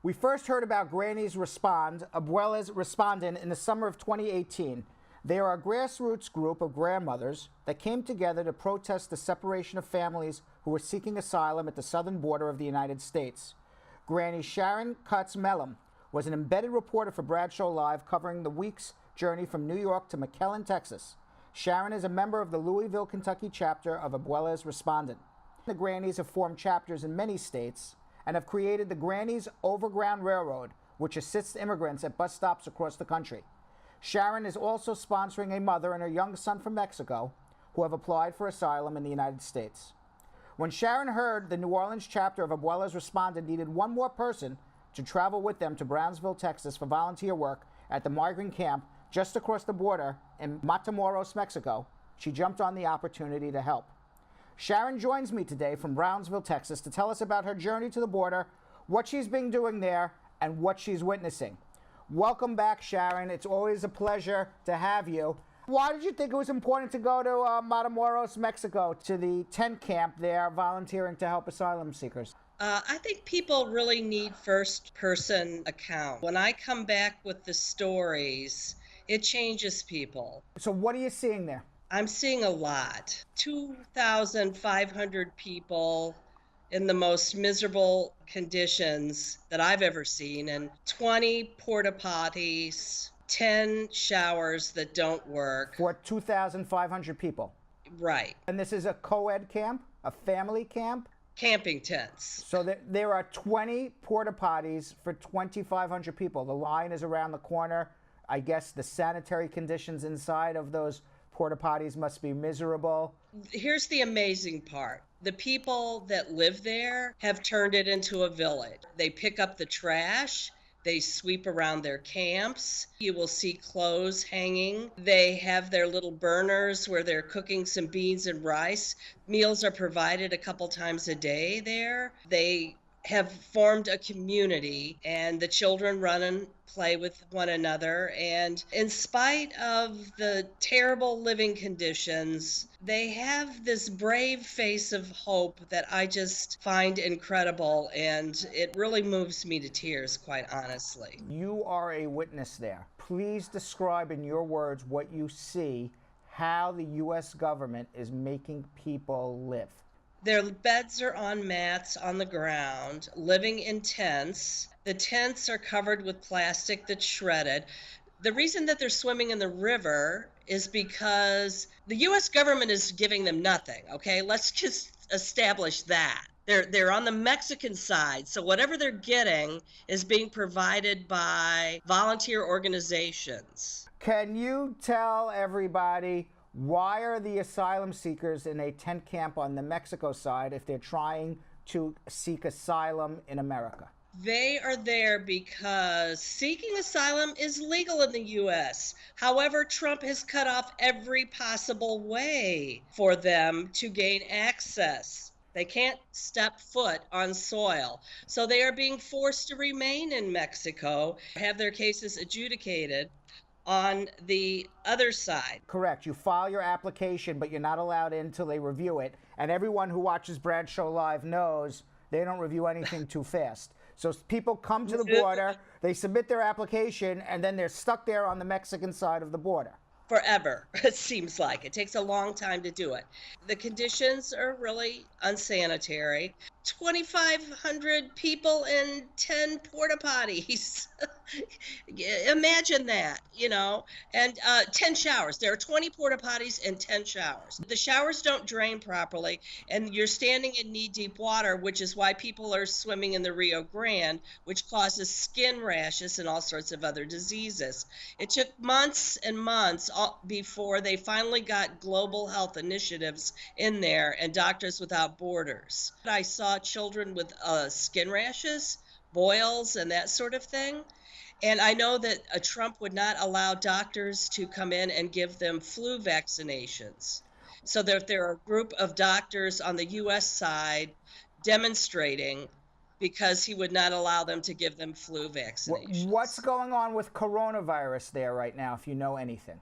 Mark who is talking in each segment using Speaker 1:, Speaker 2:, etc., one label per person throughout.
Speaker 1: We first heard about Grannies Respond, abuelasresponden, in the summer of 2018. They are a grassroots group of grandmothers that came together to protest the separation of families who were seeking asylum at the southern border of the United States. Granny Sharon Kutz-Mellem was an embedded reporter for Bradshaw Live covering the week's journey from New York to McAllen, Texas. Sharon is a member of the Louisville, Kentucky chapter of abuelasresponden. The Grannies have formed chapters in many states and have created the Grannies Overground Railroad, which assists immigrants at bus stops across the country. Sharon is also sponsoring a mother and her young son from Mexico who have applied for asylum in the United States. When Sharon heard the New Orleans chapter of abuelasresponden needed one more person to travel with them to Brownsville, Texas for volunteer work at the migrant camp just across the border in Matamoros, Mexico, she jumped on the opportunity to help. Sharon joins me today from Brownsville, Texas, to tell us about her journey to the border, what she's been doing there, and what she's witnessing. Welcome back, Sharon. It's always a pleasure to have you. Why did you think it was important to go to Matamoros, Mexico, to the tent camp there, volunteering to help asylum seekers?
Speaker 2: I think people really need first-person account. When I come back with the stories, it changes people.
Speaker 1: So what are you seeing there?
Speaker 2: I'm seeing a lot. 2,500 people in the most miserable conditions that I've ever seen, and 20 porta potties, 10 showers that don't work.
Speaker 1: For 2,500 people?
Speaker 2: Right.
Speaker 1: And this is a co-ed camp, a family camp?
Speaker 2: Camping tents.
Speaker 1: So there are 20 porta potties for 2,500 people. The line is around the corner. I guess the sanitary conditions inside of those porta potties must be miserable.
Speaker 2: Here's the amazing part. The people that live there have turned it into a village. They pick up the trash. They sweep around their camps. You will see clothes hanging. They have their little burners where they're cooking some beans and rice. Meals are provided a couple times a day there. They have formed a community, and the children run and play with one another. And in spite of the terrible living conditions, they have this brave face of hope that I just find incredible, and it really moves me to tears, quite honestly.
Speaker 1: You are a witness there. Please describe in your words what you see, how the U.S. government is making people live.
Speaker 2: Their beds are on mats on the ground, living in tents. The tents are covered with plastic that's shredded. The reason that they're swimming in the river is because the U.S. government is giving them nothing, okay? Let's just establish that. They're on the Mexican side, so whatever they're getting is being provided by volunteer organizations.
Speaker 1: Can you tell everybody, why are the asylum seekers in a tent camp on the Mexico side if they're trying to seek asylum in America?
Speaker 2: They are there because seeking asylum is legal in the U.S. However, Trump has cut off every possible way for them to gain access. They can't step foot on soil. So they are being forced to remain in Mexico, have their cases adjudicated on the other side.
Speaker 1: Correct. You file your application, but you're not allowed in until they review it. And everyone who watches Bradshaw Live knows they don't review anything too fast. So people come to the border, they submit their application, and then they're stuck there on the Mexican side of the border.
Speaker 2: Forever, it seems like. It takes a long time to do it. The conditions are really unsanitary. 2,500 people in 10 porta potties. Imagine that, and 10 showers. There are 20 porta potties and 10 showers. The showers don't drain properly, and you're standing in knee-deep water, which is why people are swimming in the Rio Grande, which causes skin rashes and all sorts of other diseases. It took months and months before they finally got global health initiatives in there and Doctors Without Borders. I saw children with skin rashes, boils, and that sort of thing. And I know that Trump would not allow doctors to come in and give them flu vaccinations. So there are a group of doctors on the U.S. side demonstrating because he would not allow them to give them flu vaccinations.
Speaker 1: What's going on with coronavirus there right now, if you know anything?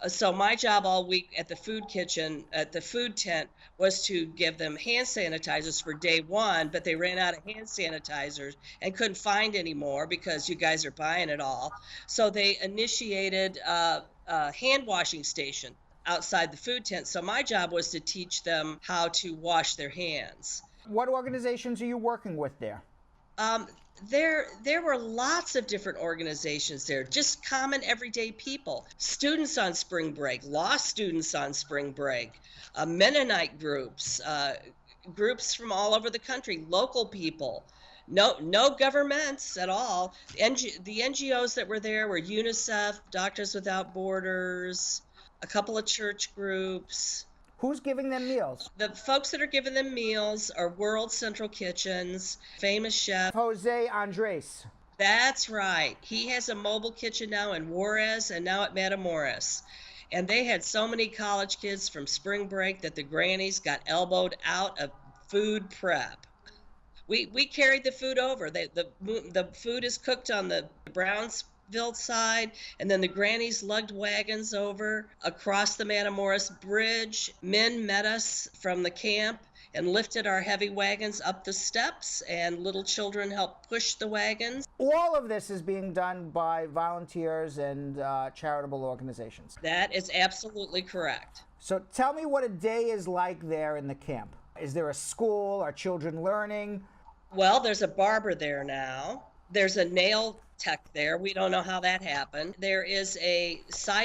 Speaker 2: So my job all week at the food kitchen, at the food tent, was to give them hand sanitizers for day one, but they ran out of hand sanitizers and couldn't find any more because you guys are buying it all. So they initiated a hand washing station outside the food tent. So my job was to teach them how to wash their hands.
Speaker 1: What organizations are you working with there?
Speaker 2: Um, there were lots of different organizations there, just common everyday people, students on spring break, law students on spring break, Mennonite groups, groups from all over the country, local people, no governments at all. The NGOs that were there were UNICEF, Doctors Without Borders, a couple of church groups.
Speaker 1: Who's giving them meals?
Speaker 2: The folks that are giving them meals are World Central Kitchens, famous chef.
Speaker 1: Jose Andres.
Speaker 2: That's right. He has a mobile kitchen now in Juarez and now at Matamoros. And they had so many college kids from spring break that the Grannies got elbowed out of food prep. We carried the food over. The food is cooked on the Brownsville side, and then the Grannies lugged wagons over across the Matamoros Bridge. Men met us from the camp and lifted our heavy wagons up the steps, and little children helped push the wagons.
Speaker 1: All of this is being done by volunteers and charitable organizations.
Speaker 2: That is absolutely correct.
Speaker 1: So tell me what a day is like there in the camp. Is there a school? Are children learning?
Speaker 2: Well, there's a barber there now. There's a nail tech there. We don't know how that happened. There is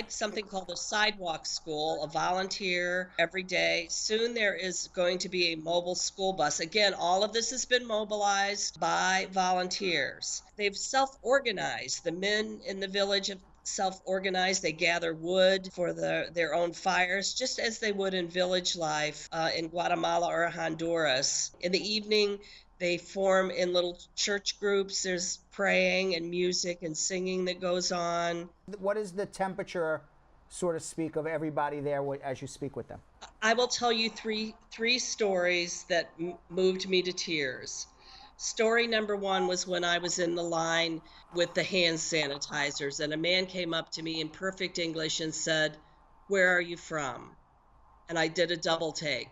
Speaker 2: something called a sidewalk school, a volunteer every day. Soon there is going to be a mobile school bus. Again, all of this has been mobilized by volunteers. They've self-organized. The men in the village have self-organized. They gather wood for their own fires, just as they would in village life in Guatemala or Honduras. In the evening, they form in little church groups. There's praying and music and singing that goes on.
Speaker 1: What is the temperature, so to speak, of everybody there as you speak with them?
Speaker 2: I will tell you three stories that moved me to tears. Story number one was when I was in the line with the hand sanitizers, and a man came up to me in perfect English and said, "Where are you from?" And I did a double take.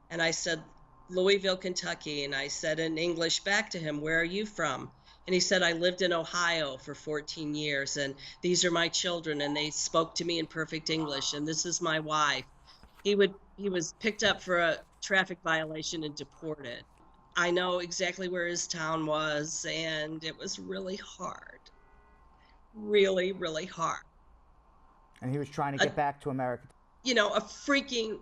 Speaker 2: And I said, "Louisville, Kentucky." And I said in English back to him, "Where are you from?" And he said, "I lived in Ohio for 14 years, and these are my children." And they spoke to me in perfect English, and this is my wife. He was picked up for a traffic violation and deported. I know exactly where his town was, and it was really hard. Really, really hard.
Speaker 1: And he was trying to get back to America.
Speaker 2: A freaking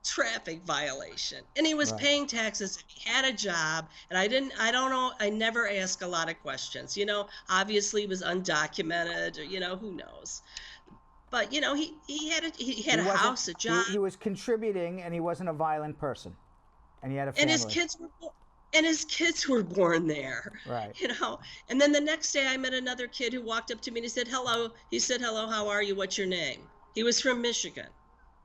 Speaker 2: traffic violation, and he was
Speaker 1: Right.
Speaker 2: paying taxes. He had a job, and I don't know, I never ask a lot of questions. Obviously he was undocumented, or who knows, but he had a house, a job.
Speaker 1: He was contributing, and he wasn't a violent person, and he had a family.
Speaker 2: And his kids were born there.
Speaker 1: Right.
Speaker 2: And then the next day I met another kid who walked up to me and he said, "Hello." He said, "Hello, how are you? What's your name?" He was from Michigan.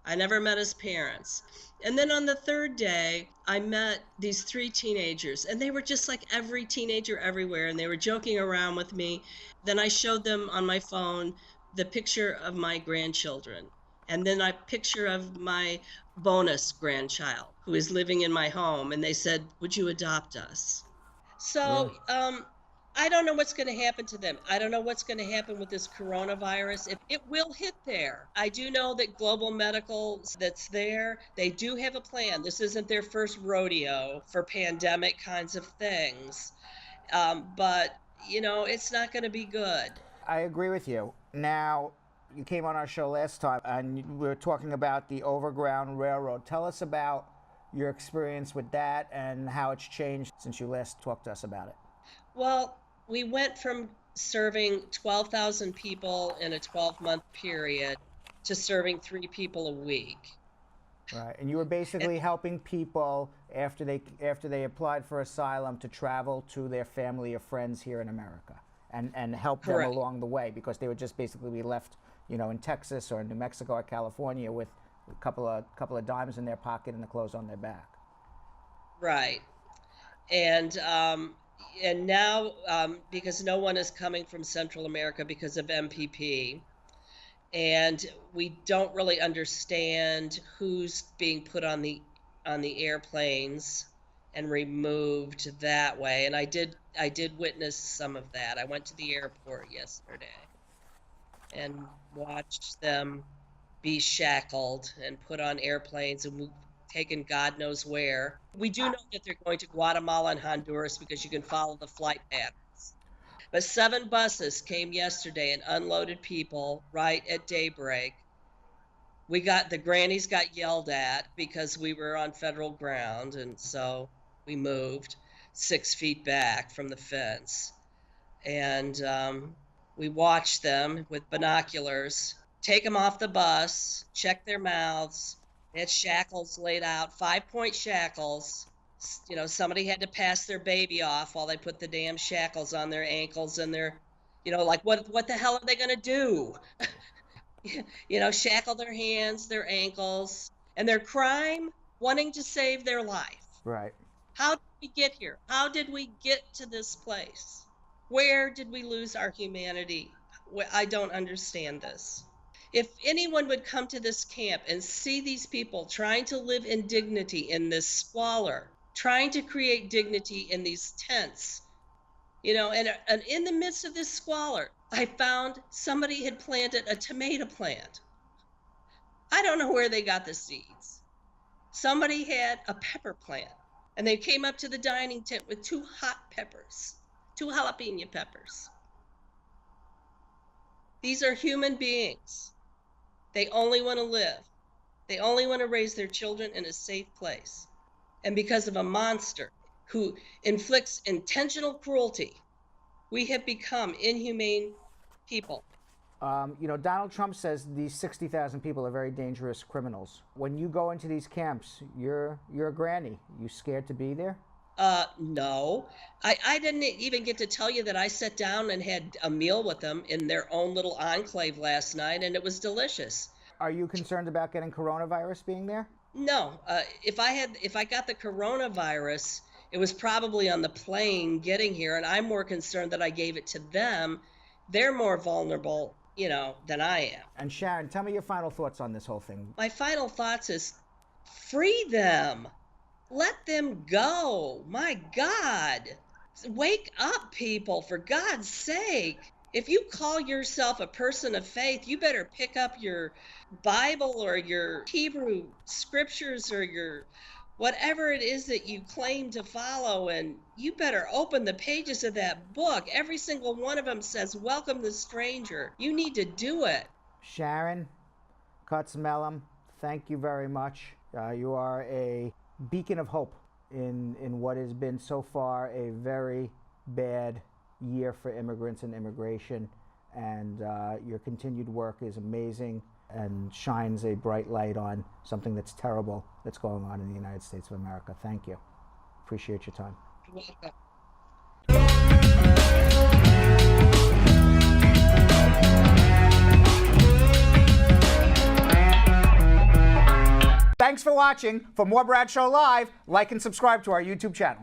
Speaker 2: I never met his parents. And then on the third day, I met these three teenagers, and they were just like every teenager everywhere, and they were joking around with me. Then I showed them on my phone the picture of my grandchildren, and then a picture of my bonus grandchild who is living in my home, and they said, "Would you adopt us?" So, I don't know what's going to happen to them. I don't know what's going to happen with this coronavirus. It will hit there. I do know that Global Medical that's there, they do have a plan. This isn't their first rodeo for pandemic kinds of things. But, it's not going to be good.
Speaker 1: I agree with you. Now, you came on our show last time, and we were talking about the Overground Railroad. Tell us about your experience with that and how it's changed since you last talked to us about it.
Speaker 2: Well, we went from serving 12,000 people in a 12-month period to serving 3 people a week.
Speaker 1: Right, and you were basically helping people after they applied for asylum to travel to their family or friends here in America, and help them
Speaker 2: Correct.
Speaker 1: along the way, because they would just basically be left, in Texas or New Mexico or California with a couple of dimes in their pocket and the clothes on their back.
Speaker 2: Right. And now, because no one is coming from Central America because of MPP, and we don't really understand who's being put on the airplanes and removed that way. And I did witness some of that. I went to the airport yesterday and watched them be shackled and put on airplanes and taken God knows where. We do know that they're going to Guatemala and Honduras because you can follow the flight patterns. But 7 buses came yesterday and unloaded people right at daybreak. The Grannies got yelled at because we were on federal ground, and so we moved 6 feet back from the fence. And we watched them with binoculars, take them off the bus, check their mouths. They had shackles laid out, 5-point shackles. You know, somebody had to pass their baby off while they put the damn shackles on their ankles and their, you know, like what the hell are they going to do? You know, shackle their hands, their ankles, and their crime, wanting to save their life.
Speaker 1: Right.
Speaker 2: How did we get here? How did we get to this place? Where did we lose our humanity? I don't understand this. If anyone would come to this camp and see these people trying to live in dignity in this squalor, trying to create dignity in these tents, you know, and in the midst of this squalor, I found somebody had planted a tomato plant. I don't know where they got the seeds. Somebody had a pepper plant, and they came up to the dining tent with 2 hot peppers, 2 jalapeno peppers. These are human beings. They only want to live. They only want to raise their children in a safe place. And because of a monster who inflicts intentional cruelty, we have become inhumane people.
Speaker 1: You know, Donald Trump says these 60,000 people are very dangerous criminals. When you go into these camps, you're a granny. You scared to be there?
Speaker 2: No. I didn't even get to tell you that I sat down and had a meal with them in their own little enclave last night, and it was delicious.
Speaker 1: Are you concerned about getting coronavirus being there?
Speaker 2: No. If I got the coronavirus, it was probably on the plane getting here, and I'm more concerned that I gave it to them. They're more vulnerable, you know, than I am.
Speaker 1: And Sharon, tell me your final thoughts on this whole thing.
Speaker 2: My final thoughts is free them. Let them go. My God. Wake up, people, for God's sake. If you call yourself a person of faith, you better pick up your Bible or your Hebrew scriptures or your whatever it is that you claim to follow, and you better open the pages of that book. Every single one of them says, welcome the stranger. You need to do it.
Speaker 1: Sharon Kutz-Mellem, thank you very much. You are a beacon of hope in what has been so far a very bad year for immigrants and immigration, and your continued work is amazing and shines a bright light on something that's terrible that's going on in the United States of America. Thank you. Appreciate your time.
Speaker 2: You're welcome.
Speaker 1: Thanks for watching. For more Brad Show Live, like and subscribe to our YouTube channel.